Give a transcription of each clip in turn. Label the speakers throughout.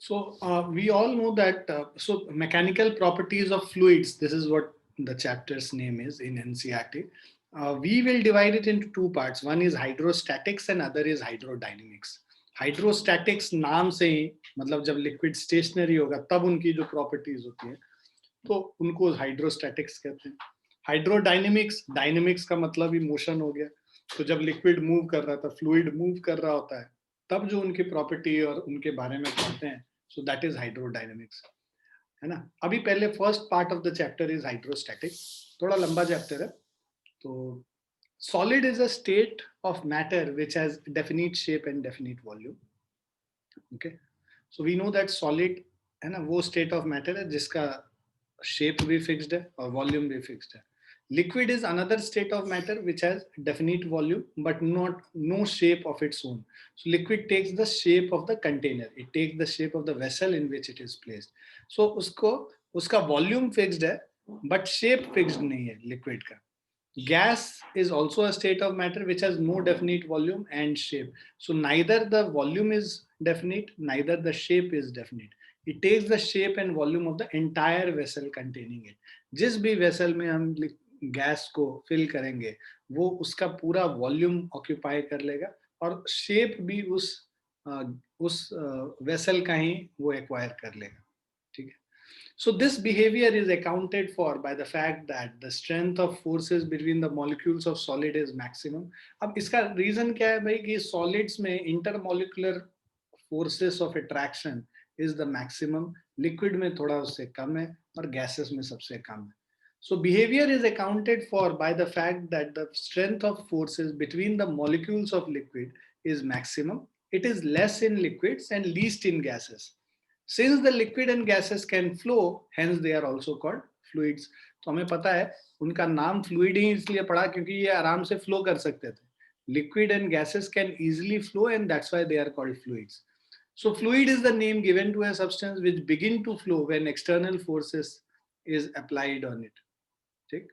Speaker 1: So we all know that so mechanical properties of fluids, this is what the chapter's name is in NCERT. We will divide it into two parts. One is hydrostatics and other is hydrodynamics. Hydrostatics नाम से ही मतलब जब liquid stationery होगा तब उनकी जो properties होती है तो उनको हाइड्रोस्टैटिक्स कहते हैं. हाइड्रोडायनेमिक्स, डायनेमिक्स का मतलब ही मोशन हो गया. तो जब लिक्विड मूव कर रहा था, फ्लूइड मूव कर रहा होता है, तब जो उनकी प्रॉपर्टी और उनके बारे में पढ़ते हैं, सो दैट इज हाइड्रोडायनेमिक्स, है ना. अभी पहले first part of the chapter is hydrostatic. थोड़ा लंबा चैप्टर है. तो solid is a state of matter which has definite shape and definite volume. Okay, so we know that solid है ना वो state of matter है जिसका shape भी fixed है और volume भी fixed है. Liquid is another state of matter which has definite volume but not no shape of its own. So liquid takes the shape of the container. It takes the shape of the vessel in which it is placed. So उसको उसका volume fixed है but shape fixed नहीं है liquid का. Gas is also a state of matter which has no definite volume and shape. So neither the volume is definite, neither the shape is definite. It takes the shape and volume of the entire vessel containing it. जिस भी vessel में हम gas को fill करेंगे, वो उसका पूरा volume occupy कर लेगा और shape भी उस vessel का ही वो acquire कर लेगा. ठीक है. So this behavior is accounted for by the fact that the strength of forces between the molecules of solid is maximum. अब इसका reason क्या है भाई कि solids में intermolecular forces of attraction is the maximum, liquid में थोड़ा उससे कम है और gases में सबसे कम है. So behavior is accounted for by the fact that the strength of forces between the molecules of liquid is maximum. It is less in liquids and least in gases. Since the liquid and gases can flow, hence they are also called fluids. तो हमें पता है उनका नाम fluid ही इसलिए पड़ा क्योंकि ये आराम से flow कर सकते थे. Liquid and gases can easily flow and that's why they are called fluids. So fluid is the name given to a substance which begin to flow when external forces is applied on it. ठीक?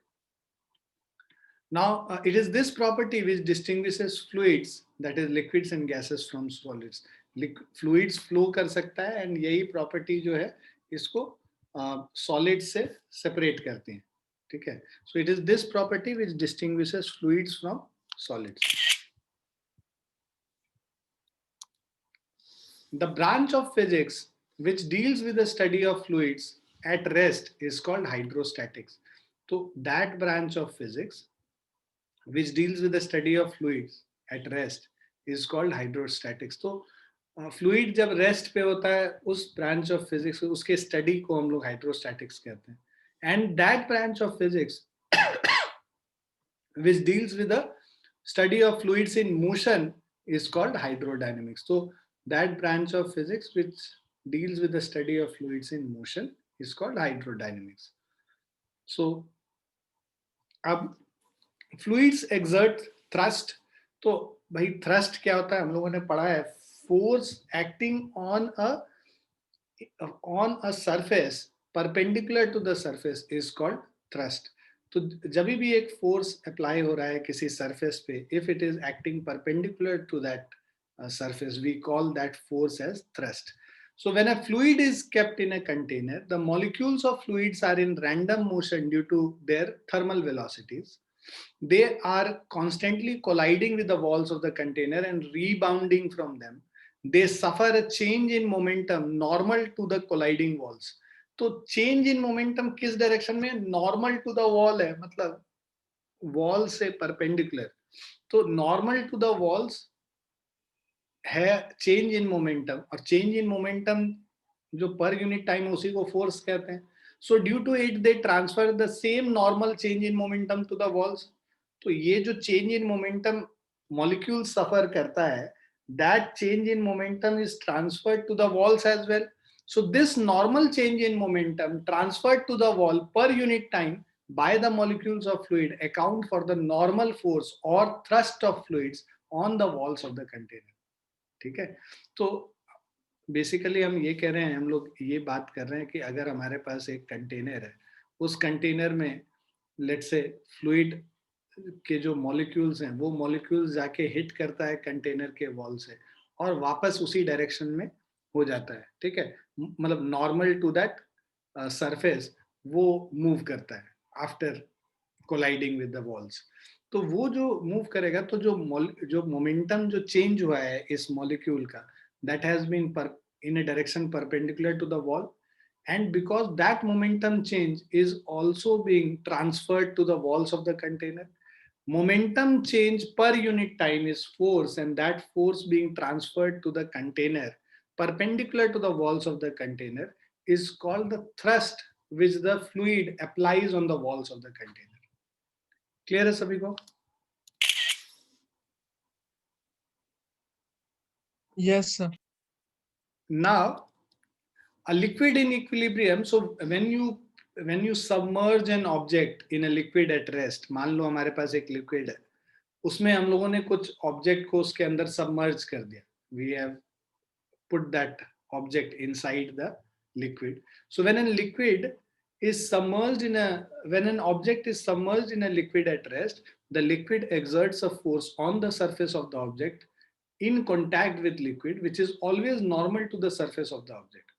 Speaker 1: Now it is this property which distinguishes fluids, that is liquids and gases, from solids. Fluids flow कर सकता है and यही property जो है इसको solids से separate करती है. ठीक है. So it is this property which distinguishes fluids from solids. The branch of physics which deals with the study of fluids at rest is called hydrostatics. So that branch of physics which deals with the study of fluids at rest is called hydrostatics. तो fluid जब rest पे होता है उस branch of physics उसके study को हम लोग हाइड्रोस्टैटिक्स कहते हैं. And that branch of physics which deals with the study of fluids in motion is called hydrodynamics. So that branch of physics which deals with the study of fluids in motion is called hydrodynamics. So अब fluids exert thrust. तो भाई thrust क्या होता है हम लोगों ने पढ़ा है. Force acting on a surface perpendicular to the surface is called thrust. तो जब भी एक फोर्स अप्लाई हो रहा है किसी सरफेस पे, if it is acting perpendicular to that surface, we call that force as thrust. So when a fluid is kept in a container, the molecules of fluids are in random motion due to their thermal velocities. They are constantly colliding with the walls of the container and rebounding from them. They suffer a change in momentum normal to the colliding walls. तो change in momentum किस direction में? Normal to the wall है, मतलब wall से perpendicular. तो normal to the walls है change in momentum, और change in momentum जो पर यूनिट टाइम उसी को फोर्स कहते हैं. So due to it they transfer the same normal change in momentum to the walls. तो ये जो change in momentum molecule suffer करता है, that change in momentum is transferred to the walls as well. So this normal change in momentum transferred to the wall per unit time by the molecules of fluid account for the normal force or thrust of fluids on the walls of the container. ठीक है. तो basically हम ये कह रहे हैं, हम लोग ये बात कर रहे हैं कि अगर हमारे पास एक कंटेनर है, उस कंटेनर में लेट्स से फ्लूइड के जो मॉलिक्यूल्स हैं वो मॉलिक्यूल्स जाके हिट करता है कंटेनर के वॉल से और वापस उसी डायरेक्शन में हो जाता है. ठीक है. मतलब नॉर्मल टू दैट सरफेस वो मूव करता है after colliding with the walls. तो वो जो मूव करेगा तो जो मोमेंटम जो चेंज हुआ है इस मॉलिक्यूल का, that has been in a direction perpendicular to the wall, and because that momentum change is also being transferred to the walls of the container, momentum change per unit time is force, and that force being transferred to the container perpendicular to the walls of the container is called the thrust which the fluid applies on the walls of the container. Clear है सभी को?
Speaker 2: Yes, sir.
Speaker 1: Now, a liquid in equilibrium. So when you submerge an object in a liquid at rest, मान लो हमारे पास एक liquid है, उसमें हम लोगों ने कुछ object को उसके अंदर submerge कर दिया. We have put that object inside the liquid. So when an object is submerged in a liquid at rest, the liquid exerts a force on the surface of the object in contact with liquid, which is always normal to the surface of the object.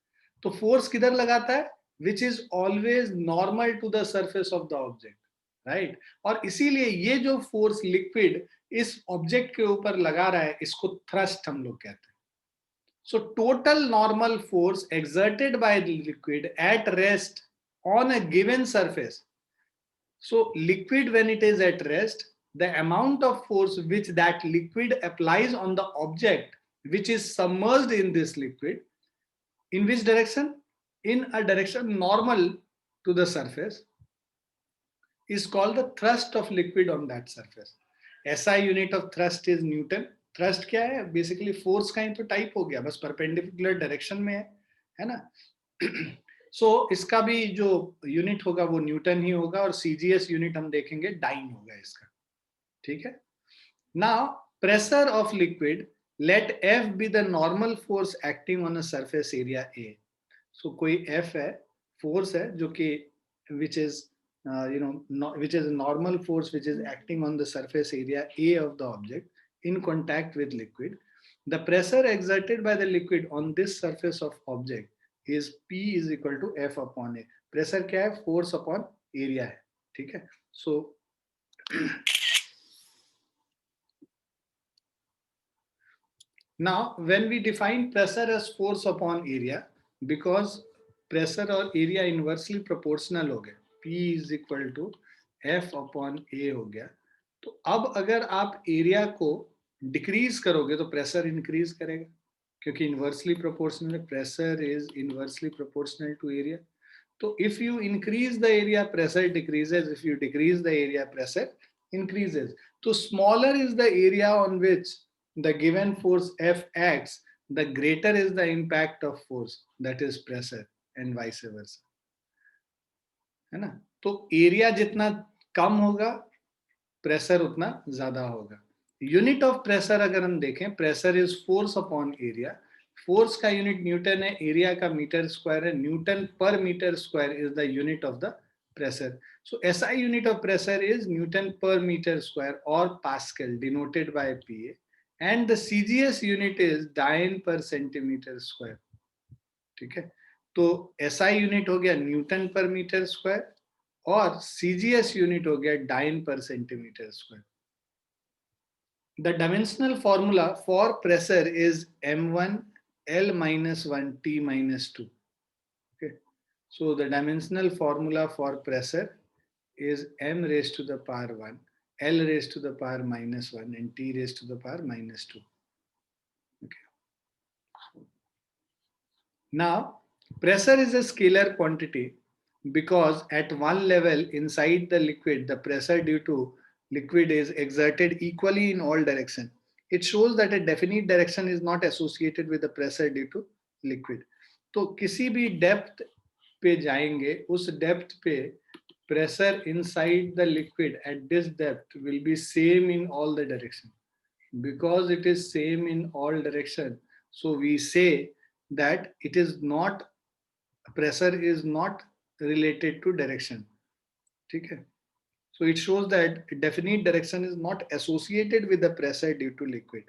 Speaker 1: तो force किधर लगाता है? Which is always normal to the surface of the object, right? और इसीलिए ये जो force liquid इस object के ऊपर लगा रहा है, इसको thrust हम लोग कहते हैं. So total normal force exerted by the liquid at rest on a given surface. So liquid, when it is at rest, the amount of force which that liquid applies on the object which is submerged in this liquid, in which direction? In a direction normal to the surface, is called the thrust of liquid on that surface. SI unit of thrust is Newton. Thrust क्या है? Basically force का ही तो type हो गया, बस perpendicular direction में है ना? So इसका भी जो यूनिट होगा वो न्यूटन ही होगा, और CGS यूनिट हम देखेंगे डाइन होगा इसका. ठीक है? Now pressure of liquid, let F be the normal force acting on a surface area A. So कोई F है, force है जो कि which is which is a normal force which is acting on the surface area A of the object in contact with liquid. The pressure exerted by the liquid on this surface of object is P is equal to F upon A. Pressure क्या है? Force upon area है. ठीक है? So now when we define pressure as force upon area, because pressure और area inversely proportional हो गए, P is equal to F upon A हो गया, तो अब अगर आप एरिया को डिक्रीज करोगे तो प्रेशर इंक्रीज करेगा, क्योंकि inversely proportional, pressure is inversely proportional to area. तो if you increase the area, pressure decreases. If you decrease the area, pressure increases. So smaller is the area on which the given force F acts, the greater is the impact of force, that is pressure, and vice versa. है ना? तो area जितना कम होगा, pressure उतना ज्यादा होगा. Unit of pressure अगर हम देखें, pressure is force upon area. Force का यूनिट न्यूटन है, एरिया का मीटर स्क्वायर है. Newton per metre square is the unit of the pressure. So SI unit of pressure is Newton per meter square or Pascal, denoted by PA, and the CGS unit is Dyne per centimeter square. ठीक है? तो SI unit हो गया Newton per metre square, और CGS unit हो गया Dyne per centimeter square. The dimensional formula for pressure is M1 L minus 1 T minus 2. Okay. So the dimensional formula for pressure is m raised to the power 1, L raised to the power minus 1, and T raised to the power minus 2. Okay. Now, pressure is a scalar quantity because at one level inside the liquid, the pressure due to liquid is exerted equally in all directions. It shows that a definite direction is not associated with the pressure due to liquid. तो किसी भी depth पे जाएंगे, उस depth पे pressure inside the liquid at this depth will be same in all the direction. Because it is same in all direction, so we say that it is not, pressure is not related to direction. ठीक है? So it shows that definite direction is not associated with the pressure due to liquid.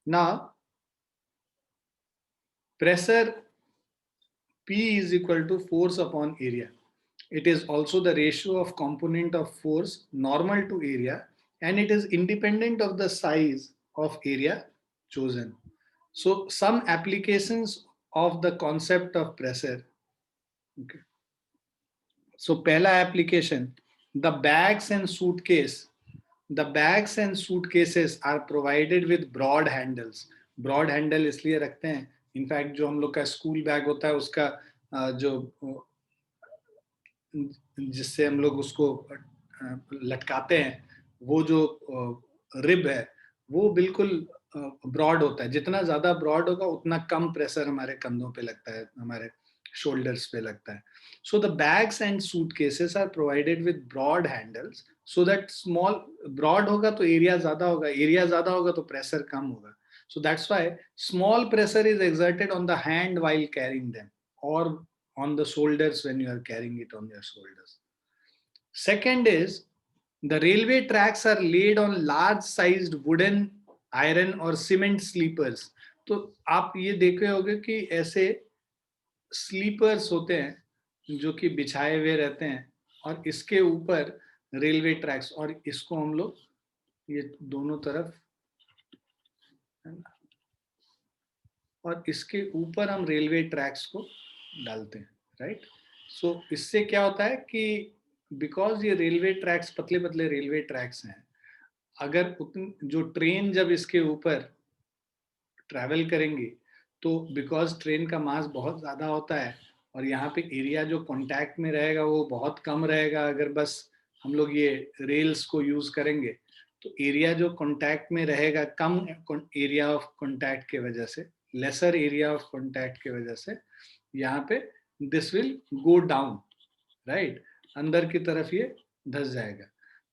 Speaker 1: Now, pressure P is equal to force upon area. It is also the ratio of component of force normal to area, and it is independent of the size of area chosen. So some applications of the concept of pressure. Okay. So pehla application, the bags and suitcase. The bags and suitcases are provided with broad handles. Broad handle इसलिए रखते हैं, in fact जो हम लोग का school bag होता है उसका जो जिससे हम लोग उसको लटकाते हैं, वो जो रिब है वो बिल्कुल ब्रॉड होता है. जितना ज्यादा ब्रॉड होगा उतना कम प्रेशर हमारे कंधों पे लगता है, हमारे शोल्डर्स पे लगता है. So the bags and suitcases are provided with broad handles so that small, broad होगा तो एरिया ज्यादा होगा तो प्रेशर कम होगा. So that's why small pressure is exerted on the hand while carrying them, or on the shoulders when you are carrying it on your shoulders. Second is, the railway tracks are laid on large sized wooden, iron or cement sleepers. तो आप ये देखे होंगे कि ऐसे slippers होते हैं जो कि बिछाए हुए रहते हैं, और इसके ऊपर रेलवे ट्रैक्स, और इसको हम लोग ये दोनों तरफ, और इसके ऊपर हम रेलवे ट्रैक्स को डालते हैं, राइट. सो इससे क्या होता है कि बिकॉज ये रेलवे ट्रैक्स पतले पतले रेलवे ट्रैक्स हैं, अगर जो ट्रेन जब इसके ऊपर ट्रैवल करेंगी तो बिकॉज ट्रेन का मास बहुत ज़्यादा होता है और यहाँ पे एरिया जो कांटेक्ट में रहेगा वो बहुत कम रहेगा. अगर बस हम लोग ये रेल्स को यूज़ करेंगे तो एरिया जो कांटेक्ट में रहेगा, कम एरिया ऑफ कांटेक्ट के वजह से, लेसर एरिया ऑफ कांटेक्ट के वजह से यहाँ पे this will go down, right. अंदर की तरफ ये धंस जाएगा.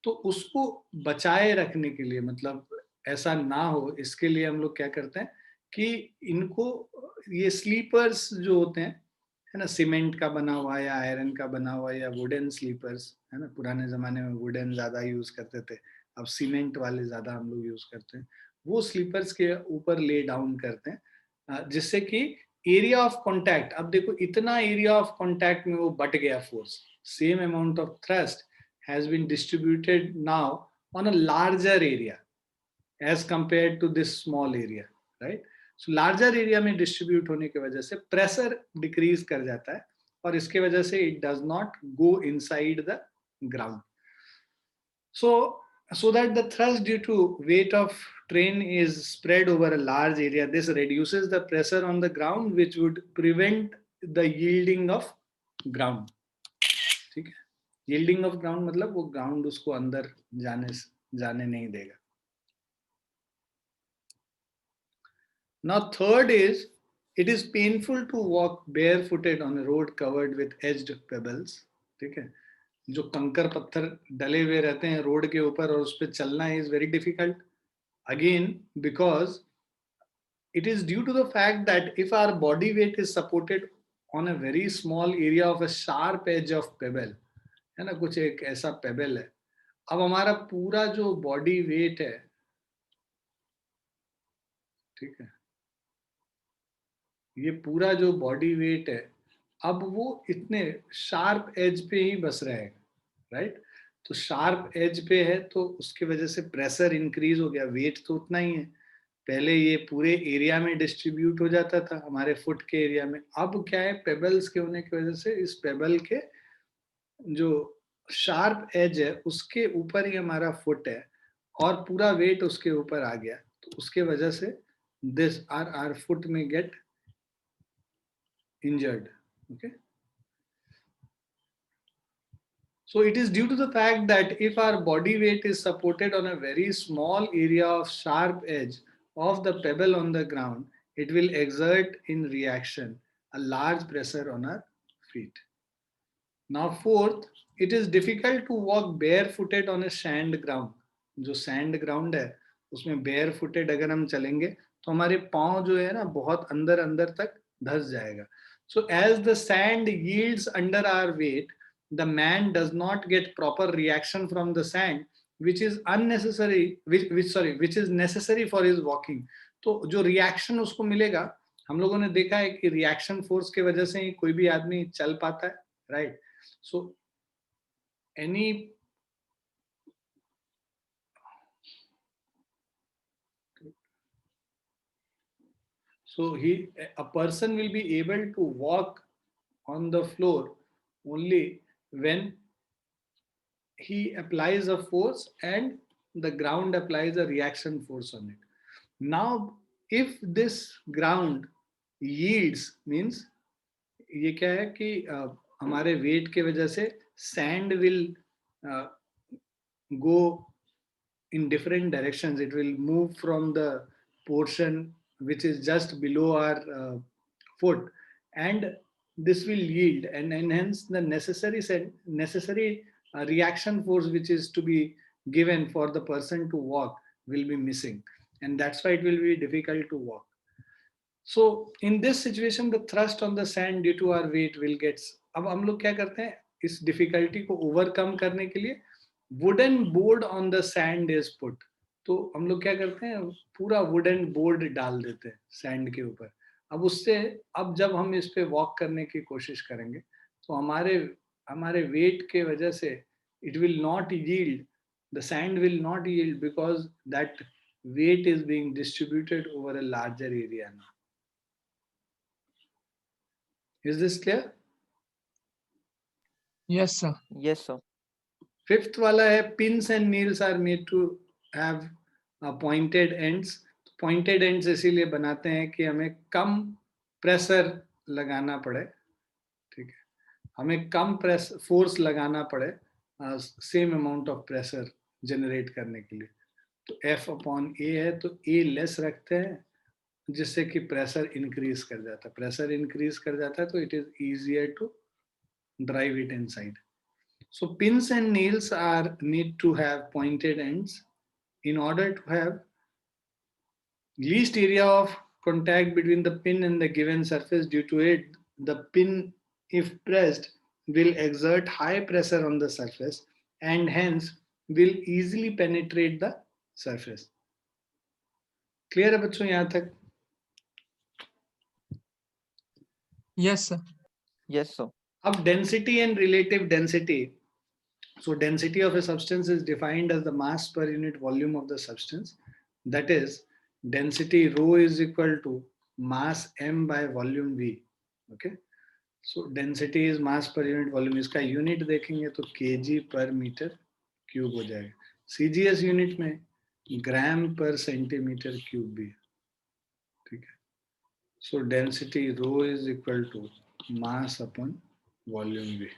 Speaker 1: तो उसको बचाए रखने के लिए, मतलब ऐसा ना हो इसके लिए हम लोग क्या करते हैं कि इनको, ये स्लीपर्स जो होते हैं, है ना, सीमेंट का बना हुआ या आयरन का बना हुआ या वुडन स्लीपर्स, है ना. पुराने जमाने में वुडन ज्यादा यूज करते थे, अब सीमेंट वाले ज्यादा हम लोग यूज करते हैं. वो स्लीपर्स के ऊपर ले डाउन करते हैं जिससे कि एरिया ऑफ कॉन्टैक्ट, अब देखो इतना एरिया ऑफ कॉन्टैक्ट में वो बट गया force, same amount of thrust has been distributed now on a larger area as compared to this small area, right. So larger area में distribute होने की वजह से pressure decrease कर जाता है और इसके वजह से it does not go inside the ground. So that the thrust due to weight of train is spread over a large area, this reduces the pressure on the ground which would prevent the yielding of ground. ठीक है. Yielding of ground मतलब वो ground उसको अंदर जाने नहीं देगा. Now third is, it is painful to walk bare footed on a road covered with edged pebbles. ठीक है. जो कंकर पत्थर डले हुए रहते हैं रोड के ऊपर और उस पर चलना is very difficult. Again because it is due to the fact that if our body weight is supported on a very small area of a sharp edge of pebble, है ना, कुछ एक ऐसा पेबल है, अब हमारा पूरा जो बॉडी वेट है, ठीक है, ये पूरा जो बॉडी वेट है अब वो इतने शार्प एज पे ही बस रहेगा, राइट. तो शार्प एज पे है तो उसके वजह से प्रेशर इंक्रीज हो गया. वेट तो उतना ही है, पहले ये पूरे एरिया में डिस्ट्रीब्यूट हो जाता था हमारे फुट के एरिया में. अब क्या है, पेबल्स के होने की वजह से इस पेबल के जो शार्प एज है उसके ऊपर ही हमारा फुट है और पूरा वेट उसके ऊपर आ गया. तो उसके वजह से दिस आर फुट में gate injured. Okay. So it is due to the fact that if our body weight is supported on a very small area of sharp edge of the pebble on the ground, it will exert in reaction a large pressure on our feet. Now fourth, it is difficult to walk barefooted on a sand ground. जो sand ground है उसमें barefooted अगर हम चलेंगे तो हमारे पाँव जो है ना बहुत अंदर अंदर तक धंस जाएगा. So as the sand yields under our weight, the man does not get proper reaction from the sand, which is unnecessary, which is necessary for his walking. तो जो reaction उसको मिलेगा हम लोगों ने देखा है कि रिएक्शन फोर्स के वजह से ही कोई भी आदमी चल पाता है, right? So any a person will be able to walk on the floor only when he applies a force and the ground applies a reaction force on it. Now, if this ground yields, means ये क्या है कि हमारे wait के वजह से sand will go in different directions. It will move from the portion which is just below our foot, and this will yield, and hence the necessary reaction force which is to be given for the person to walk will be missing, and that's why it will be difficult to walk. So in this situation, the thrust on the sand due to our weight will get. अब हम लोग क्या करते हैं इस difficulty को overcome करने के लिए wooden board on the sand is put. तो हम लोग क्या करते हैं पूरा वुडन बोर्ड डाल देते हैं सैंड के ऊपर. अब उससे अब जब हम इस पे वॉक करने की कोशिश करेंगे तो हमारे हमारे वेट के वजह से it will not yield, the sand will not yield because that weight is being distributed over a larger area now. Is this clear?
Speaker 2: Yes, sir.
Speaker 3: Yes, sir.
Speaker 1: Fifth वाला है pins and nails are made to have pointed ends. Pointed ends इसीलिए बनाते हैं कि हमें कम pressure लगाना पड़े, ठीक है, हमें कम फोर्स लगाना पड़े same amount of pressure generate करने के लिए. तो F अपॉन A है तो A लेस रखते हैं जिससे कि प्रेशर इंक्रीज कर जाता है. प्रेशर इंक्रीज कर जाता है तो it is easier to drive it inside. So pins and nails are need to have pointed ends in order to have least area of contact between the pin and the given surface. Due to it, the pin, if pressed, will exert high pressure on the surface and hence will easily penetrate the surface. Clear है बच्चों यहाँ तक?
Speaker 2: Yes, sir.
Speaker 3: Yes, sir.
Speaker 1: अब density and relative density. So density of a substance is defined as the mass per unit volume of the substance. That is, density rho is equal to mass m by volume v. Okay. So density is mass per unit volume. इसका unit देखेंगे तो kg per meter cube हो जाएगा. CGS unit में gram per centimeter cube भी है. ठीक है. So density rho is equal to mass upon volume v.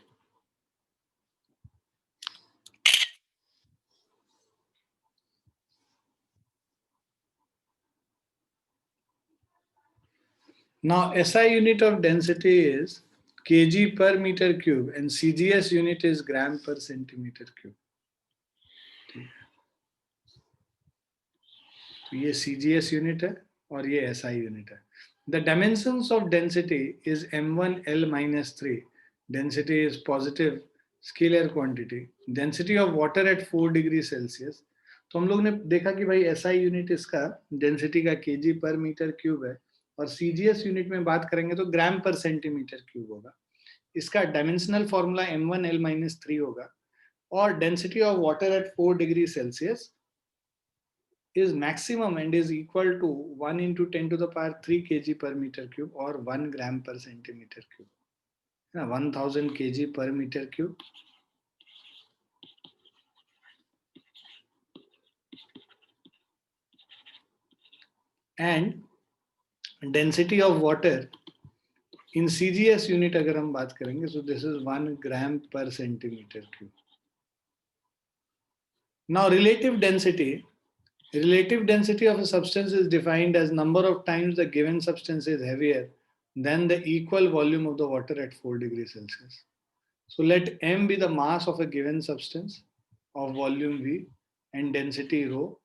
Speaker 1: Now SI unit of density is kg per meter cube and CGS unit is gram per centimeter cube. तो ये CGS unit है और ये SI unit है. The dimensions of density is m1l minus 3. Density is positive scalar quantity. Density of water at 4 degree Celsius. तो हम लोग ने देखा कि भाई SI unit इसका density का kg per meter cube है और CGS यूनिट में बात करेंगे तो ग्राम पर सेंटीमीटर क्यूब होगा. इसका डायमेंशनल फॉर्मूला m1l minus 3 होगा और density of water at 4 degree Celsius is maximum and is equal to 1 into 10 to the power 3 kg per meter cube or 1 gram per centimeter cube. 1000 kg per meter cube. And density of water in CGS unit अगर हम बात करेंगे so this is 1 gram per centimeter cube. Now relative density. Relative density of a substance is defined as number of times the given substance is heavier than the equal volume of the water at 4 degrees Celsius. So let m be the mass of a given substance of volume V and density rho.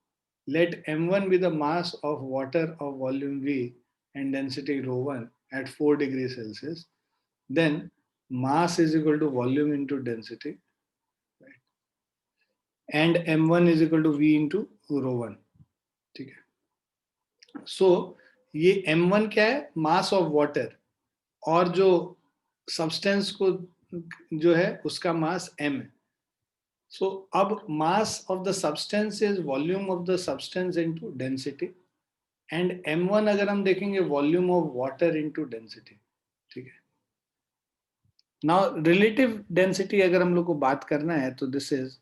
Speaker 1: Let m1 be the mass of water of volume V and density rho 1 at 4 degrees Celsius. Then mass is equal to volume into density, right? And m1 is equal to V into rho 1. ठीक है. So ये m1 क्या है, mass of water, और जो substance को जो है उसका मास m है. सो अब mass of the substance is volume of the substance into density, and m1 अगर हम देखेंगे volume of water into density. ठीक है. नाउ रिलेटिव डेंसिटी अगर हम लोग को बात करना है तो दिस इज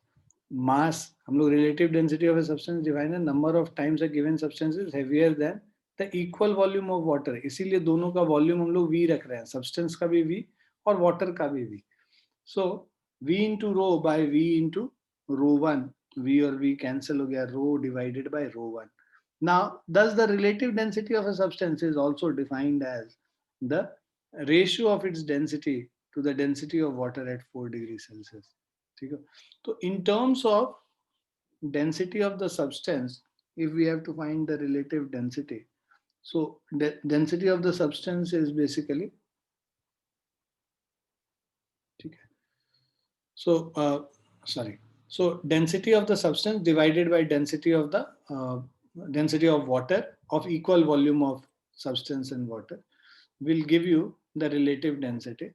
Speaker 1: मास. हम लोग relative density of a substance divide है number of times a given substance is heavier than the equal volume of water. इसीलिए दोनों का वॉल्यूम हम लोग v रख रहे हैं, सब्सटेंस का भी v और वाटर का भी v. So v into rho by v into rho one, v और v कैंसिल हो गया, rho divided by rho one. Now, thus the relative density of a substance is also defined as the ratio of its density to the density of water at 4 degrees Celsius. ठीक है. तो in terms of density of the substance, if we have to find the relative density, so density of the substance is basically, ठीक है. So sorry, so density of the substance divided by density of the density of water of equal volume of substance and water will give you the relative density.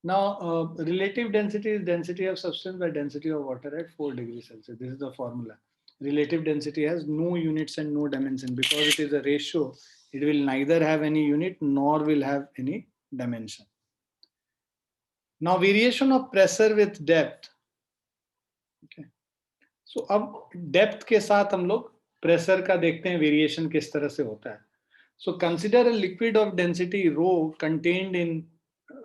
Speaker 1: Now relative density is density of substance by density of water at 4 degrees Celsius. This is the formula. Relative density has no units and no dimension. Because it is a ratio, it will neither have any unit nor will have any dimension. Now variation of pressure with depth. Okay. So अब depth के साथ हम लोग pressure का देखते हैं variation किस तरह से होता है. So consider a liquid of density rho contained in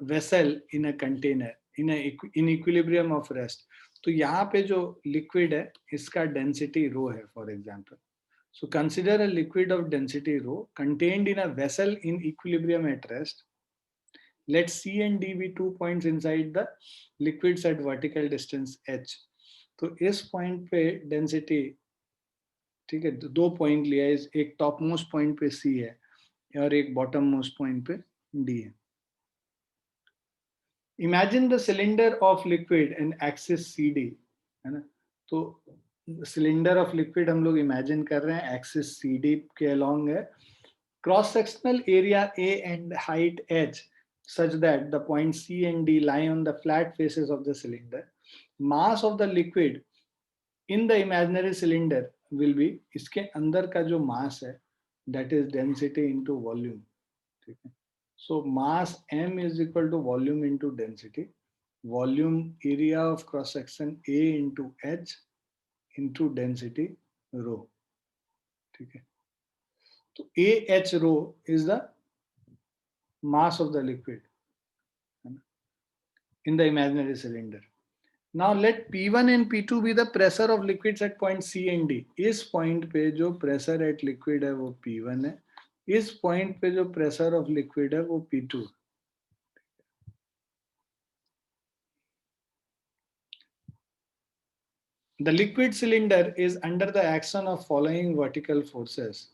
Speaker 1: vessel in a container in equilibrium of rest. तो यहाँ पे जो लिक्विड है इसका डेंसिटी रो है for example. So consider a liquid of density rho contained in a vessel in equilibrium at rest. Let C and D be 2 points inside the liquids at vertical distance h. तो इस point पे density, ठीक है, दो point लिया है, एक top most point पे C है और एक बॉटम मोस्ट पॉइंट पे D है. Imagine the cylinder of liquid and axis CD, है ना. तो सिलेंडर ऑफ लिक्विड हम लोग इमेजिन कर रहे हैं, एक्सिस CD के अलोंग है, cross sectional area A and height h such that the points C and D lie on the flat faces of the cylinder. Mass of the liquid in the imaginary cylinder will be, इसके अंदर का जो मास है that is density into volume. ठीक है. So mass m is equal to volume into density, volume area of cross section A into h into density rho. ठीक है. तो AH rho is the mass of the liquid in the imaginary cylinder. Now let P1 and P2 be the pressure of liquids at point C and D. इस point पे जो pressure at liquid है वो P1 है, इस point पे जो pressure of liquid है वो P2. The liquid cylinder is under the action of following vertical forces.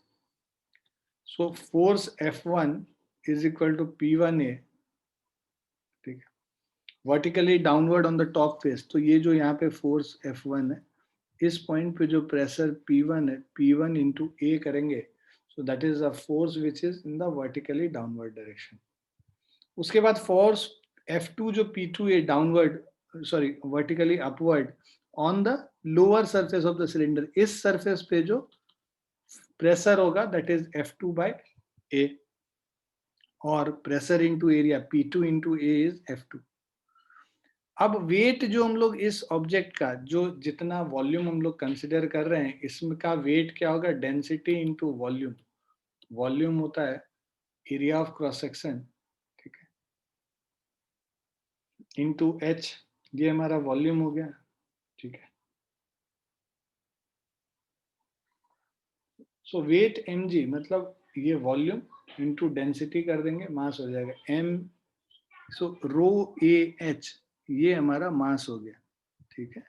Speaker 1: So force F1 is equal to P1A, ठीक है, vertically downward on the top face. तो ये जो यहाँ पे फोर्स F1 है, इस पॉइंट पे जो प्रेशर P1 है, P1 इंटू A करेंगे, so that is a force which is in the vertically downward direction. उसके बाद फोर्स F2 जो P2A downward, sorry vertically upward on the lower surface of the cylinder, इस surface पे जो pressure होगा that is F2 by A, और pressure into area P2 into A is F2. अब wait जो हम लोग इस ऑब्जेक्ट का, जो जितना वॉल्यूम हम लोग कंसिडर कर रहे हैं, इसमें का वेट क्या होगा, डेंसिटी इंटू वॉल्यूम. वॉल्यूम होता है एरिया ऑफ क्रॉस सेक्शन, ठीक है, इंटू h. ये हमारा वॉल्यूम हो गया. ठीक है. सो वेट mg मतलब ये वॉल्यूम इंटू डेंसिटी कर देंगे, मास हो जाएगा m. सो रो AH ये हमारा मास हो गया. ठीक है.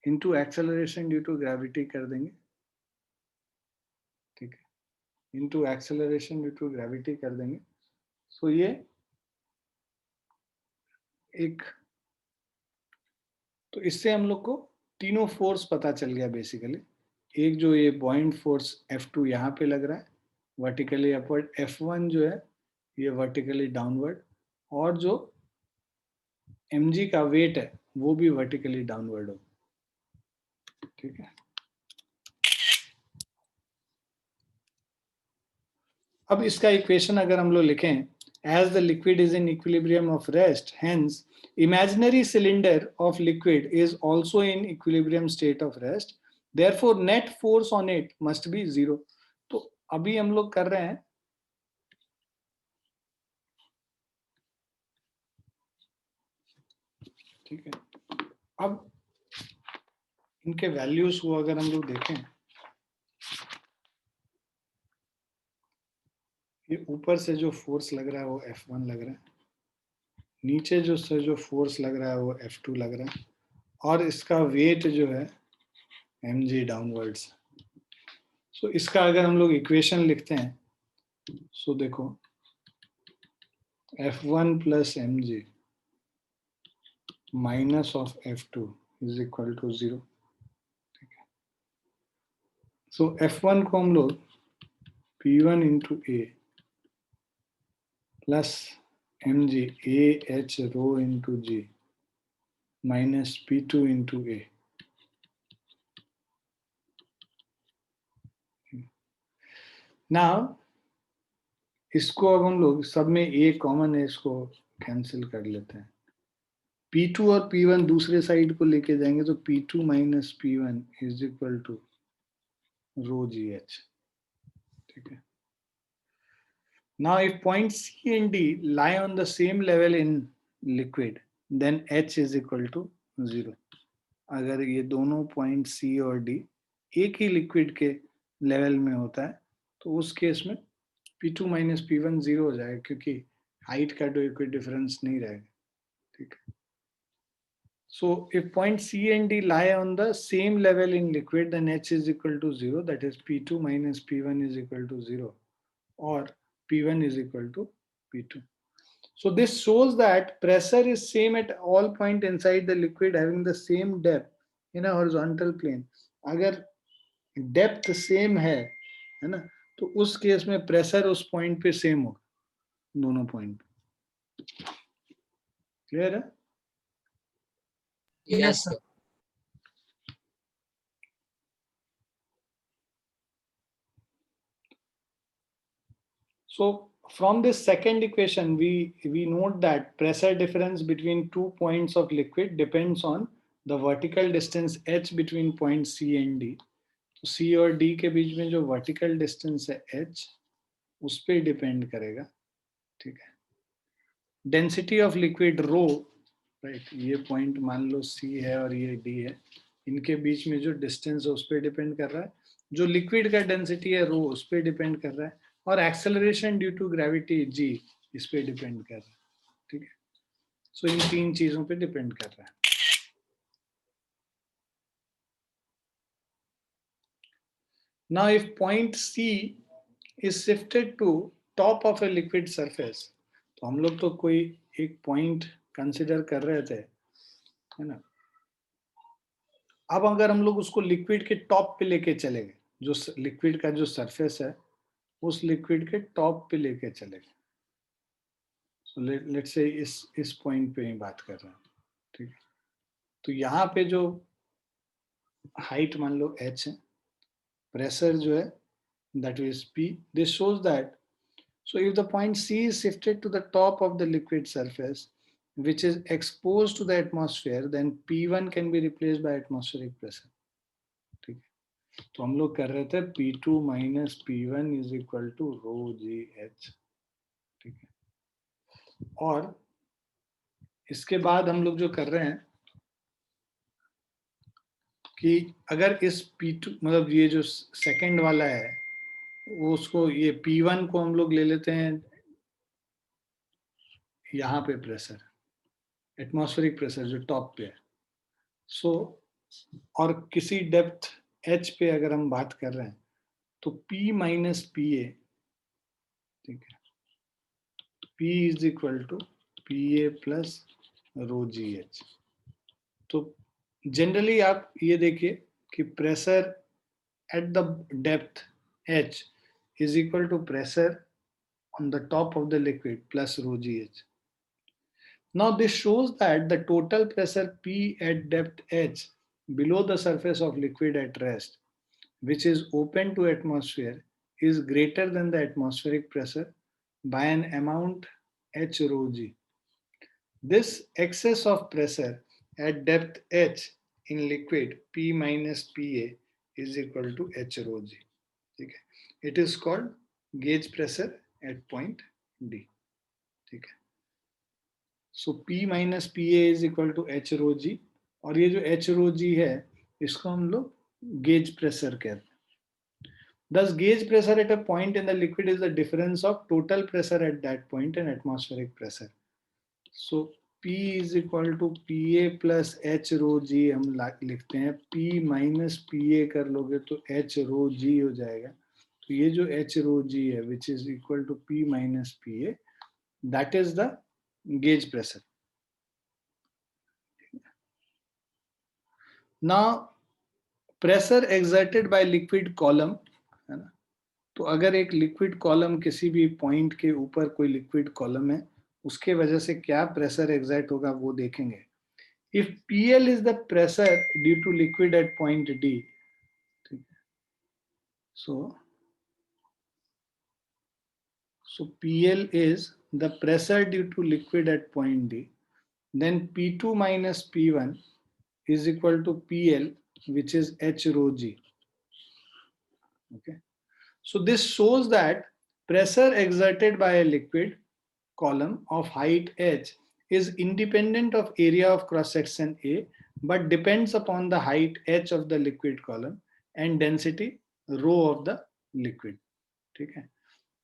Speaker 1: Into acceleration due to gravity कर देंगे. ठीक है. Into acceleration due to gravity कर देंगे. सो ये एक, तो इससे हम लोग को तीनों फोर्स पता चल गया बेसिकली. एक जो ये बॉइंट फोर्स F2 यहाँ पे लग रहा है, वर्टिकली अपवर्ड, F1 जो है ये वर्टिकली डाउनवर्ड, और जो mg का वेट है वो भी वर्टिकली डाउनवर्ड हो, ठीक है। अब इसका इक्वेशन अगर हम लोग लिखें, as the liquid is in equilibrium of rest, hence imaginary cylinder of liquid is also in equilibrium state of rest, therefore net force on it must be 0. तो अभी हम लोग कर रहे हैं, ठीक है। अब इनके वैल्यूज को अगर हम लोग देखें, ये ऊपर से जो फोर्स लग रहा है वो F1 लग रहा है, नीचे जो फोर्स लग रहा है वो F2 लग रहा है, और इसका वेट जो है mg डाउनवर्ड्स। सो इसका अगर हम लोग इक्वेशन लिखते हैं, सो देखो F1 plus mg minus of F2 is equal to 0, ठीक है। सो F1 को हम लोग P1 into A plus mg AH rho into G minus P2 into A। Now इसको अब हम लोग सब में A कॉमन है, इसको कैंसिल कर लेते हैं। P2 और P1 दूसरे साइड को लेके जाएंगे तो P2 minus P1 is equal to rho GH, ठीक है। Now if point C and D lie on the same level in liquid, then H is equal to 0. अगर ये दोनों पॉइंट C और D एक ही लिक्विड के लेवल में होता है तो उस केस में P2 minus P1 0 हो जाएगा, क्योंकि हाइट का कोई डिफरेंस नहीं रहेगा, ठीक है। So if point C and D lie on the same level in liquid, then H is equal to 0, that is P2 minus P1 is equal to 0, or P1 is equal to P2. So this shows that pressure is same at all point inside the liquid having the same depth in a horizontal plane. अगर depth same है ना, तो उस case में pressure उस point पे same होगा, दोनों पॉइंट। क्लियर है?
Speaker 2: Yes, sir.
Speaker 1: So from this second equation, we note that pressure difference between 2 points of liquid depends on the vertical distance h between point C and D. तो C और D के बीच में जो vertical distance है h, उस पे depend करेगा, ठीक है। Density of liquid rho, right, ये पॉइंट मान लो C है और ये D है, इनके बीच में जो डिस्टेंस है उस पर डिपेंड कर रहा है। जो लिक्विड का डेंसिटी है रो, उस पर डिपेंड कर रहा है, और acceleration due to gravity G इस पे डिपेंड कर रहा है, ठीक है। सो इन तीन चीजों पे डिपेंड कर रहा है। Now if point C is shifted to top of a liquid surface, तो हम लोग तो कोई एक पॉइंट कंसिडर कर रहे थे, है ना। अब अगर हम लोग उसको लिक्विड के टॉप पे लेके चले गए, जो लिक्विड का जो सरफेस है उस लिक्विड के टॉप पे लेके चले गए, सो लेट्स से इस पॉइंट पे ही बात कर रहे हैं, ठीक है। तो यहाँ पे जो हाइट मान लो h है, प्रेशर जो है that is P, this shows that, so if the point C is shifted to the top of the liquid surface which is exposed to the atmosphere, then P1 can be replaced by atmospheric pressure, ठीक है। तो हम लोग कर रहे थे P2 minus P1 is equal to rho GH, ठीक है। और इसके बाद हम लोग जो कर रहे हैं कि अगर इस P2 मतलब ये जो सेकंड वाला है वो, उसको ये P1 को हम लोग ले लेते हैं यहाँ पे प्रेशर, एटमॉस्फेरिक प्रेशर जो टॉप पे है। सो और किसी डेप्थ h पे अगर हम बात कर रहे हैं तो P माइनस पी ए, ठीक है, P is equal to P A plus rho G H. तो जनरली आप ये देखिए कि pressure at the depth h is equal to pressure on the top of the liquid plus rho gh. Now this shows that the total pressure P at depth h below the surface of liquid at rest, which is open to atmosphere, is greater than the atmospheric pressure by an amount h rho g. This excess of pressure at depth h in liquid P minus Pa is equal to h rho g. Okay. It is called gauge pressure at point D. Okay. So P minus Pa is equal to h rho g, और ये जो h rho g है इसको हम लोग gauge pressure कहते हैं. Thus, gauge pressure at a point in the liquid is the difference of total pressure at that point and atmospheric pressure. So P is equal to Pa plus h rho g हम लिखते हैं. P minus Pa कर लोगे तो h rho g हो जाएगा. तो ये जो h rho g है which is equal to P minus Pa, that is the gauge pressure. Now pressure exerted by liquid column, है ना, तो अगर एक लिक्विड कॉलम किसी भी पॉइंट के ऊपर कोई लिक्विड कॉलम है उसके वजह से क्या प्रेशर एग्जर्ट होगा वो देखेंगे. If PL is the pressure due to liquid at point D, so PL is the pressure due to liquid at point D, then P2 minus P1 is equal to PL, which is h rho g. Okay. So this shows that pressure exerted by a liquid column of height h is independent of area of cross section A, but depends upon the height h of the liquid column and density rho of the liquid. ठीक है,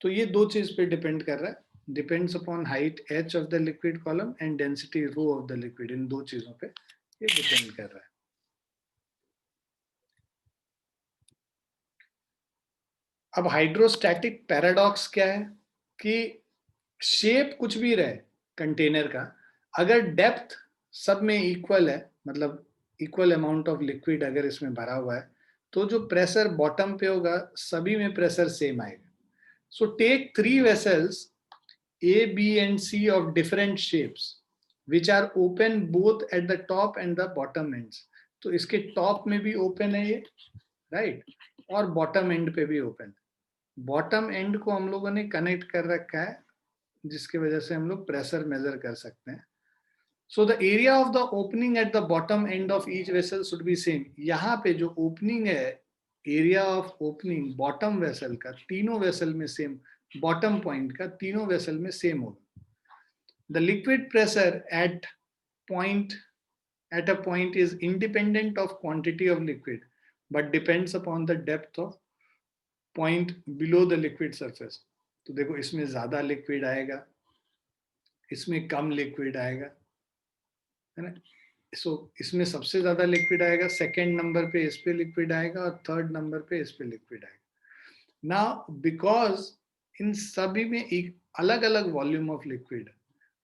Speaker 1: तो ये दो चीज पे depend कर रहा है. Depends upon height h of the liquid column and density rho of the liquid. इन दो चीजों पे ये डिपेंड कर रहा है. अब हाइड्रोस्टैटिक पैराडॉक्स क्या है कि शेप कुछ भी रहे कंटेनर का, अगर डेप्थ सब में इक्वल है, मतलब इक्वल अमाउंट ऑफ लिक्विड अगर इसमें भरा हुआ है, तो जो प्रेशर बॉटम पे होगा सभी में प्रेशर सेम आएगा. So take 3 vessels A, B and C of different shapes which are open both at the top and the bottom ends. तो इसके टॉप में भी ओपन है ये, राइट, और बॉटम एंड पे भी ओपन. बॉटम एंड को हम लोगों ने कनेक्ट कर रखा है जिसकी वजह से हम लोग प्रेशर मेजर कर सकते हैं. So the area of the opening at the bottom end of each vessel should be same. यहाँ पे जो ओपनिंग है, area of opening bottom vessel का तीनों वेसल में सेम, बॉटम पॉइंट का तीनों वेसल में सेम होगा. The liquid pressure at a point is independent of quantity of liquid but depends upon the depth of point below the liquid surface. तो देखो इसमें ज्यादा लिक्विड आएगा, इसमें कम लिक्विड आएगा, है ना. सो इसमें सबसे ज्यादा लिक्विड आएगा, सेकेंड नंबर पे इस पे लिक्विड आएगा और थर्ड नंबर पे इस पे लिक्विड आएगा. नाउ बिकॉज इन सभी में एक अलग अलग वॉल्यूम ऑफ लिक्विड,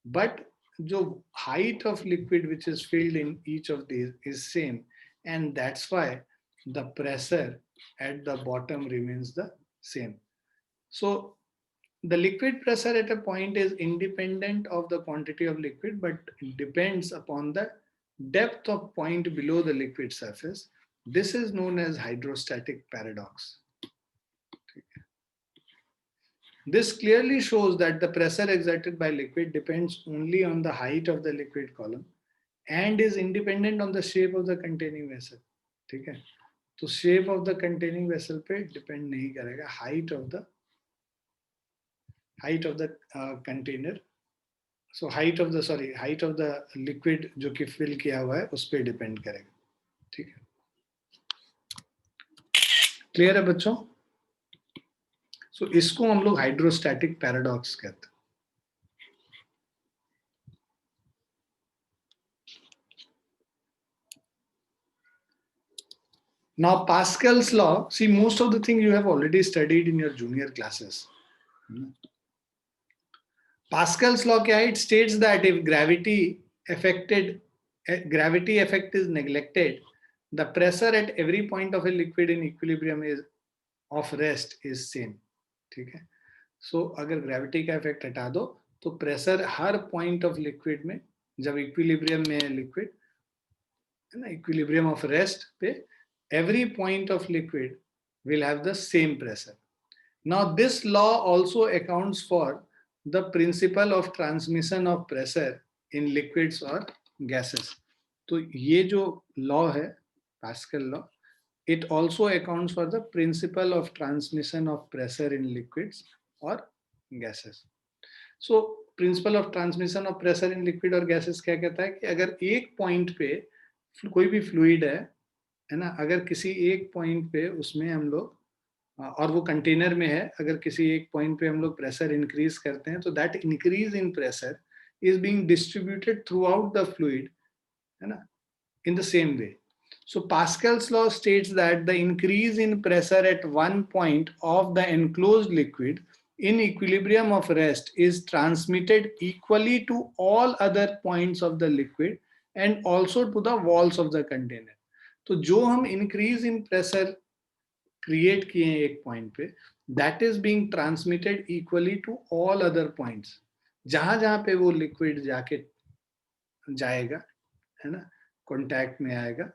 Speaker 1: बट जो height of liquid which is filled in each of these is same, and that's why the pressure at the bottom remains the same. So the liquid pressure at a point is independent of the quantity of liquid but depends upon the depth of point below the liquid surface. This is known as hydrostatic paradox. This clearly shows that the pressure exerted by liquid depends only on the height of the liquid column and is independent on the shape of the containing vessel. ठीक है, तो shape of the containing vessel पे depend नहीं करेगा, height of the container. So height of the liquid जो कि fill किया हुआ है उस पे depend करेगा. ठीक है, clear है बच्चों? So इसको हम लोग हाइड्रोस्टैटिक पैराडॉक्स कहते हैं. Now Pascal's law, see most of the thing you have already studied in your junior classes. Pascal's law क्या है? It states that if gravity effect is neglected, the pressure at every point of a liquid in equilibrium is of rest is same. ठीक है। सो अगर gravity का effect हटा दो तो pressure her point of liquid में, जब इक्विलिब्रियम में है लिक्विड, है ना, इक्विलिब्रियम ऑफ रेस्ट पे, every point of liquid will have the same pressure. Now this law also accounts for the principle of transmission of pressure in liquids or gases. तो ये जो law है, Pascal law, it also accounts for the principle of transmission of pressure in liquids or gases. So principle of transmission of pressure in liquid और gases क्या कहता है कि अगर एक पॉइंट पे कोई भी फ्लूइड है ना, अगर किसी एक पॉइंट पे उसमें हम लोग, और वो कंटेनर में है, अगर किसी एक पॉइंट पे हम लोग प्रेशर इंक्रीज करते हैं तो that increase in pressure is being distributed through out the fluid, है ना, in the same way. So Pascal's law states that the increase in pressure at one point of the enclosed liquid in equilibrium of rest is transmitted equally to all other points of the liquid and also to the walls of the container. तो जो हम increase in pressure create किए हैं एक point पे, that is being transmitted equally to all other points. जहां जहां पे वो liquid जाके जाएगा, है ना, कॉन्टैक्ट में आएगा,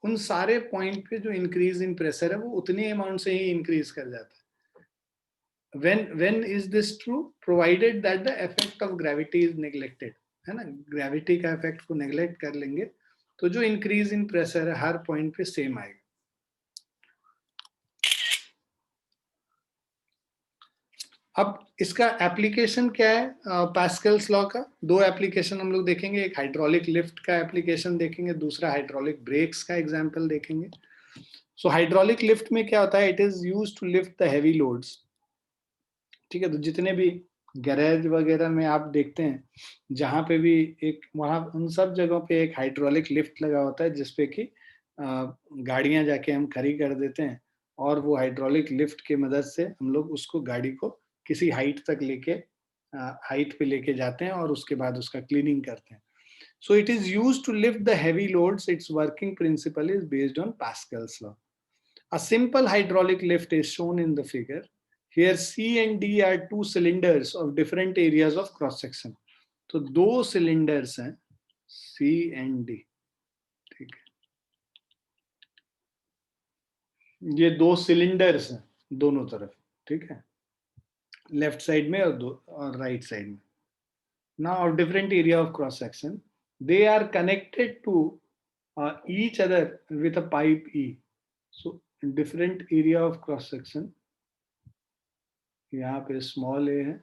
Speaker 1: उन सारे पॉइंट पे जो इंक्रीज इन प्रेशर है वो उतने अमाउंट से ही इंक्रीज कर जाता है। when is this true? Provided that the effect of gravity is neglected, है ना, ग्रेविटी का इफेक्ट को नेग्लेक्ट कर लेंगे तो जो इंक्रीज इन प्रेशर है हर पॉइंट पे सेम आएगा। अब इसका एप्लीकेशन क्या है पास्कल्स लॉ का? दो एप्लीकेशन हम लोग देखेंगे, एक हाइड्रोलिक लिफ्ट का एप्लीकेशन देखेंगे, दूसरा हाइड्रोलिक ब्रेक्स का एग्जांपल देखेंगे। सो हाइड्रोलिक लिफ्ट में क्या होता है, it is used to lift the heavy loads, ठीक है। तो जितने भी गैरेज वगैरह में आप देखते हैं, जहां पे भी एक, वहां उन सब जगहों पे एक हाइड्रोलिक लिफ्ट लगा होता है जिसपे कि गाड़ियां जाके हम खड़ी कर देते हैं और वो हाइड्रोलिक लिफ्ट की मदद से हम लोग उसको, गाड़ी को किसी हाइट तक लेके, हाइट पे लेके जाते हैं और उसके बाद उसका क्लीनिंग करते हैं। So it is used to lift the heavy loads. Its working principle is based on Pascal's law. A simple hydraulic lift is shown in the figure. Here C and D are two cylinders of different areas of cross section. तो दो cylinders हैं C and D, ठीक है, ये दो cylinders हैं दोनों तरफ, ठीक है, लेफ्ट साइड में और राइट साइड में। Now of different area of cross section, they are connected to each other with a pipe E. So different area of cross section, यहाँ पे स्मॉल ए है,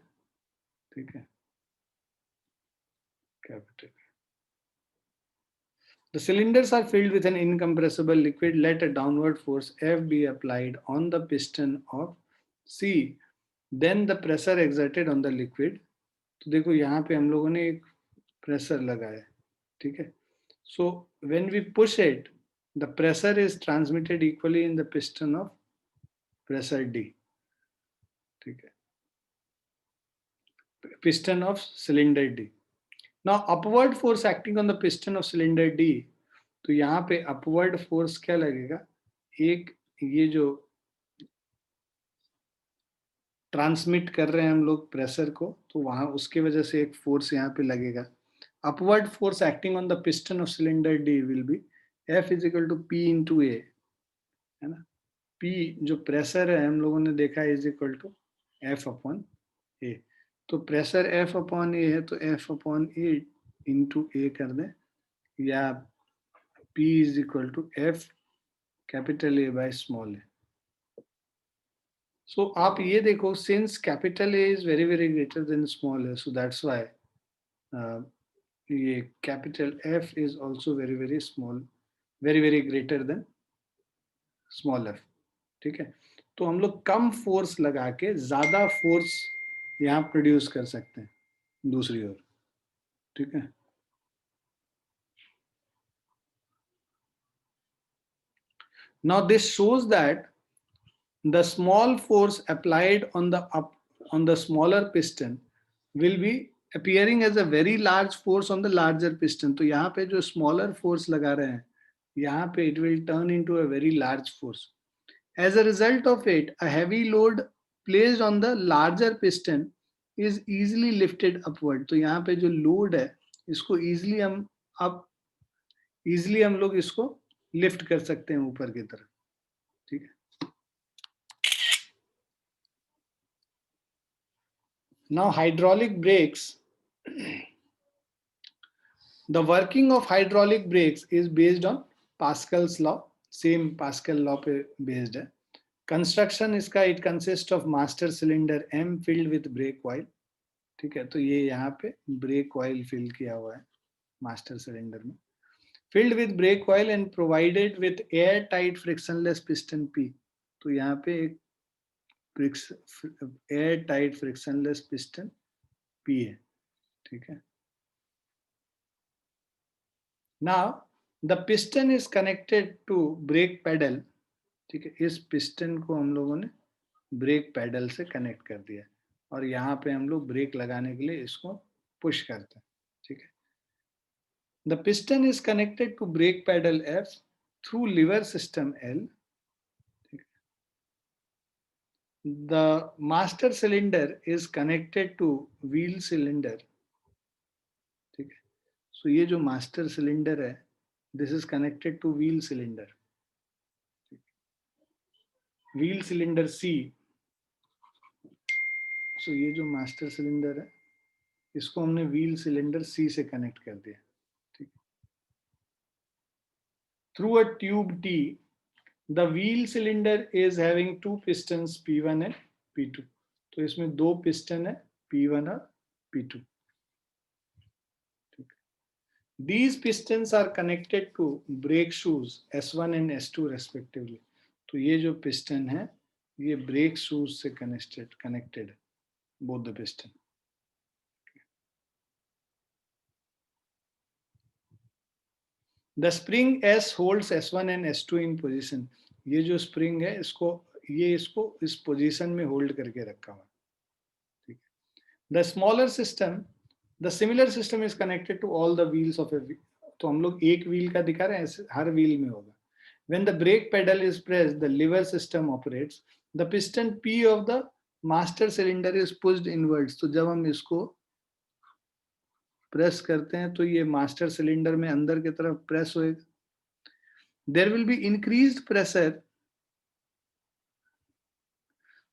Speaker 1: ठीक है, capital. The cylinders are filled with an incompressible liquid. Let a downward force F be applied on the piston of C. Then the pressure exerted on the liquid. तो देखो यहाँ पे हम लोगों ने एक प्रेशर लगाया, ठीक है। So when we push it, the pressure is transmitted equally in the piston of pressure D, ठीक है, piston of cylinder D. Now upward force acting on the piston of cylinder D, तो यहाँ पे upward force क्या लगेगा, एक ये जो ट्रांसमिट कर रहे हैं हम लोग प्रेशर को, तो वहां उसके वजह से एक फोर्स यहाँ पे लगेगा। Upward force acting on the piston of cylinder D will be F is equal to P into A, है ना। P जो प्रेशर है हम लोगों ने देखा is equal to F upon A, तो प्रेशर F अपॉन ए है तो F upon A into A कर दें, या P is equal to F capital A by small A. So आप ये देखो, since capital A is very very greater than small a, so that's why ये capital F is also very very small, very very greater than small f, ठीक है। तो हम लोग कम force लगा के ज्यादा फोर्स यहाँ प्रोड्यूस कर सकते हैं दूसरी ओर, ठीक है। Now this shows that the small force applied on the smaller piston will be appearing as a very large force on the larger piston. तो यहाँ पे जो smaller force लगा रहे हैं, यहाँ पे it will turn into a very large force. As a result of it, a heavy load placed on the larger piston is easily lifted upward. तो यहाँ पे जो लोड है इसको easily हम लोग इसको लिफ्ट कर सकते हैं ऊपर की तरफ. ठीक है. Now hydraulic brakes. The working of hydraulic brakes is based on Pascal's law. Same Pascal law पे based है. Construction इसका it consists of master cylinder M filled with brake oil. ठीक है, तो ये यहाँ पे brake oil fill किया हुआ है master cylinder में. Filled with brake oil and provided with airtight frictionless piston P. तो यहाँ पे एक airtight frictionless piston P है. ठीक है. Now the piston is connected to brake pedal. ठीक है, इस पिस्टन को हम लोगों ने ब्रेक पैडल से कनेक्ट कर दिया और यहाँ पे हम लोग ब्रेक लगाने के लिए इसको पुश करते हैं. ठीक है. The piston is connected to brake pedal F through lever system L. The master cylinder is connected to wheel cylinder. ठीक है. So ये जो master cylinder है, this is connected to wheel cylinder. Wheel cylinder C. So ये जो master cylinder है, इसको हमने wheel cylinder C से connect कर दिया. ठीक. Through a tube T, the wheel cylinder is having two pistons P1 and P2. तो इसमें दो piston है P1 और P2. These pistons are connected to brake shoes S1 and S2 respectively. तो ये जो piston है ये brake shoes से connected both the piston. The spring S holds S1 and S2 in position. ये जो spring है इसको इस position में hold करके रखा हुआ. ठीक है. The smaller system, the similar system is connected to all the wheels of a wheel. तो हम लोग एक wheel का दिखा रहे हैं, हर wheel में होगा. When the brake pedal is pressed, the lever system operates. The piston P of the master cylinder is pushed inwards. तो जब हम इसको प्रेस करते हैं तो ये मास्टर सिलेंडर में अंदर की तरफ प्रेस होएगा. There will be increased pressure.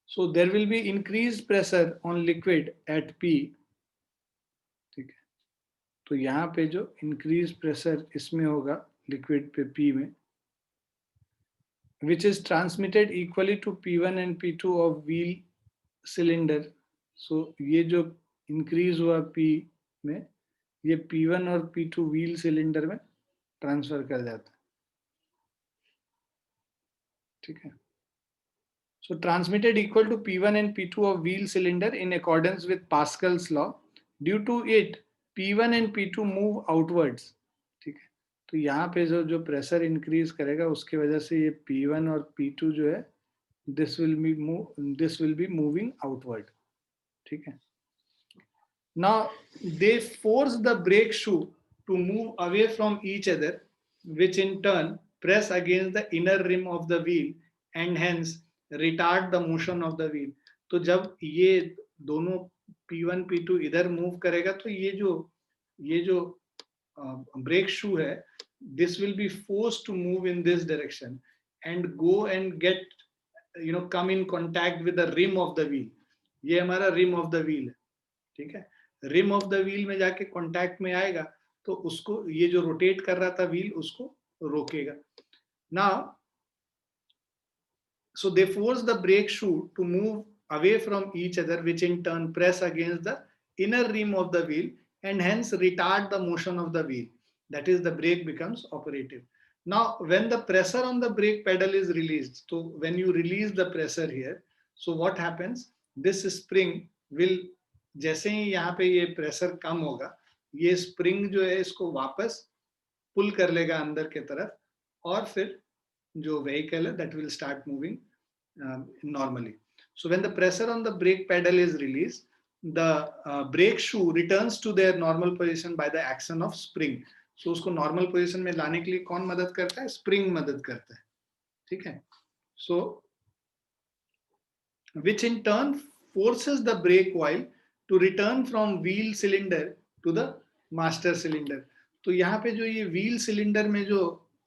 Speaker 1: So there will be increased pressure on liquid at P. ठीक है. तो यहाँ पे जो increased pressure इसमें होगा liquid पे P में, which is transmitted equally to P1 and P2 of wheel cylinder. So ये जो increase हुआ P में ये P1 और P2 wheel cylinder में ट्रांसफर कर जाता है. ठीक है. So transmitted equal to P1 and P2 of wheel cylinder in accordance with Pascal's law. Due to it, P1 and P2 move outwards. ठीक है. तो यहाँ पे जो प्रेशर इंक्रीज करेगा उसकी वजह से ये P1 और P2 जो है this will be moving outward. ठीक है. Now they force the brake shoe to move away from each other, which in turn press against the inner rim of the wheel and hence retard the motion of the wheel. तो जब ये दोनों P1 P2 इधर move करेगा तो ये जो brake shoe है, this will be forced to move in this direction and go and get come in contact with the rim of the wheel. ये हमारा rim of the wheel है. ठीक है. रिम ऑफ द व्हील में जाके contact में आएगा तो उसको ये जो रोटेट कर रहा था व्हील उसको रोकेगा. Now so they force the brake shoe to move away from each other, which in turn press against the inner rim of the wheel and hence retard the motion of the wheel. That is, the brake becomes operative. Now when the pressure on the brake pedal is released, so when you release the pressure here, so what happens, this spring will, जैसे ही यहाँ पे ये pressure कम होगा ये spring जो है इसको वापस पुल कर लेगा अंदर के तरफ और फिर जो व्हीकल है that will start moving normally. So when the pressure on the brake pedal is released, the brake shoe returns to their normal position by the action of spring. So उसको normal position में लाने के लिए कौन मदद करता है? Spring मदद करता है. ठीक है. So which in turn forces the brake coil to return from wheel cylinder to the master cylinder. तो यहाँ पे जो ये wheel cylinder में जो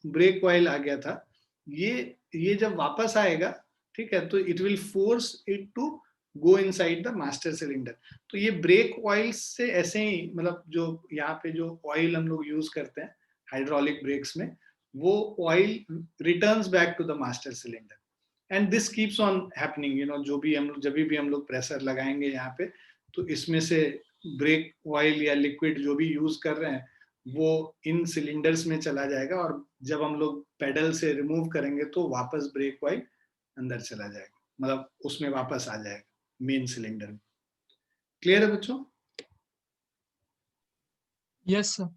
Speaker 1: brake coil आ गया था, ये जब वापस आएगा, ठीक है, तो it will force it to go inside the master cylinder. तो ये brake coil से ऐसे ही, मतलब जो यहाँ पे जो oil हम लोग use करते हैं hydraulic brakes में, वो oil returns back to the master cylinder. And this keeps on happening, जो भी हम लोग जब भी हम लोग प्रेशर लगाएंगे यहाँ पे, तो इसमें से ब्रेक ऑयल या लिक्विड जो भी यूज कर रहे हैं वो इन सिलेंडर्स में चला जाएगा, और जब हम लोग पेडल से रिमूव करेंगे तो वापस ब्रेक ऑयल अंदर चला जाएगा, मतलब उसमें वापस आ जाएगा मेन सिलेंडर में. क्लियर है बच्चों?
Speaker 2: Yes, sir.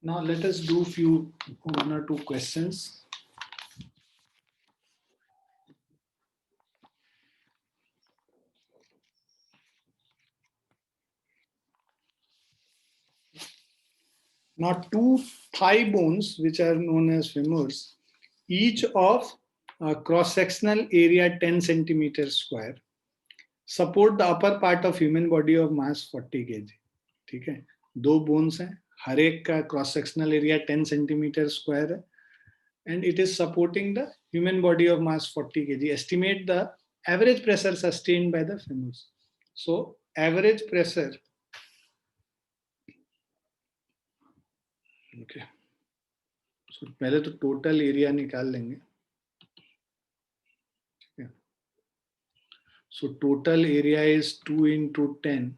Speaker 1: Now let us do one or two questions. Now two thigh bones, which are known as femurs, each of cross-sectional area 10 centimeters square, support the upper part of human body of mass 40 kg. ठीक है, दो bones हैं, हर एक का cross sectional area 10 centimetre square है, and it is supporting the human body of mass 40 kg. Estimate the average pressure sustained by the femurs. So average pressure, okay, so पहले तो total area निकाल लेंगे. So total area is 2 into 10,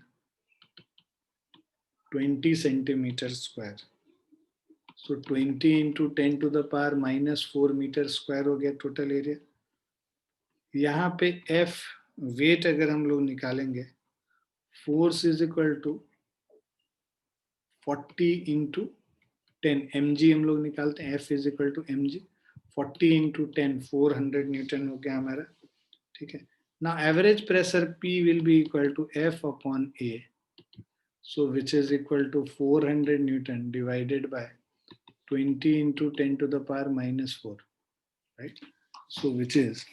Speaker 1: 20 centimeters square. So 20 into 10 to the power minus 4 meter square हो गया total area. यहाँ पे F wait अगर हम लोग निकालेंगे, force is equal to 40 into 10 mg हम लोग निकालते हैं, F is equal to mg, 40 into 10 400 newton हो गया हमारा. ठीक है, now average pressure P will be equal to F upon A, so which is equal to 400 Newton divided by 20 into 10 to the power minus 4, right? So which is,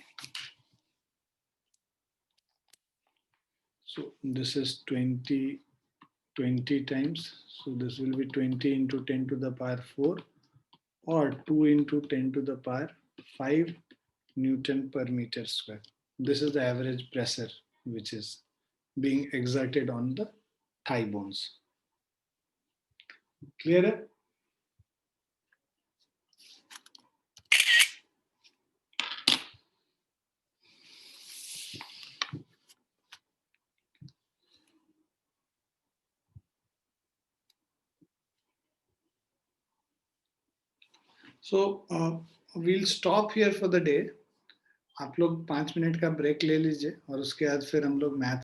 Speaker 1: so this is 20 times, so this will be 20 into 10 to the power 4 or 2 into 10 to the power 5 Newton per meter square. This is the average pressure which is being exerted on the thigh bones. Clear? So we'll stop here for the day. आप लोग 5 minute का break ले लीजिए और उसके बाद फिर हम लोग मैथ